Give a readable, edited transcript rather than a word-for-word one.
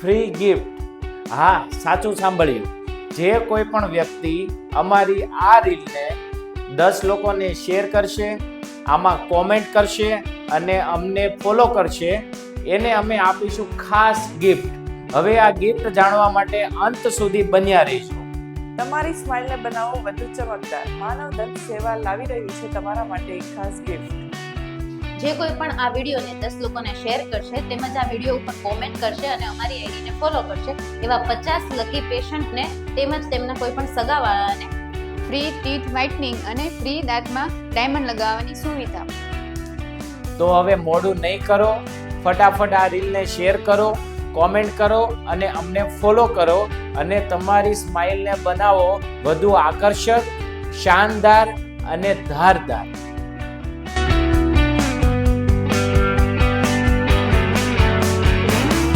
Free gift. હા, સાચું સાંભળ્યું. જે કોઈ પણ વ્યક્તિ અમારી આ રીલને 10 લોકોને શેર કરશે, આમાં કોમેન્ટ કરશે અને અમને ફોલો કરશે, એને અમે આપીશું ખાસ ગિફ્ટ. હવે આ ગિફ્ટ જાણવા માટે અંત સુધી બન્યા રહીશું. તમારી સ્માઇલને બનાવો વધુ ચમકદાર. માનવ દંત સેવા લાવી રહ્યું છે તમારા માટે એક ખાસ ગિફ્ટ. જે કોઈ પણ આ વિડીયોને 10 લોકોને શેર કરશે, તેમજ આ વિડીયો ઉપર કોમેન્ટ કરશે અને અમારી આઈડીને ફોલો કરશે, એવા 50 લકી પેશન્ટને તેમજ તેમના કોઈ પણ સગાવાળાને ફ્રી ટીથ વ્હાઇટનિંગ અને ફ્રી દાંતમાં ડાયમંડ લગાવવાની સુવિધા. તો હવે મોડું નહીં કરો, ફટાફટ આ રીલને શેર કરો, કોમેન્ટ કરો અને અમને ફોલો કરો અને તમારી સ્માઇલને બનાવો વધુ આકર્ષક, શાનદાર અને ધારદાર.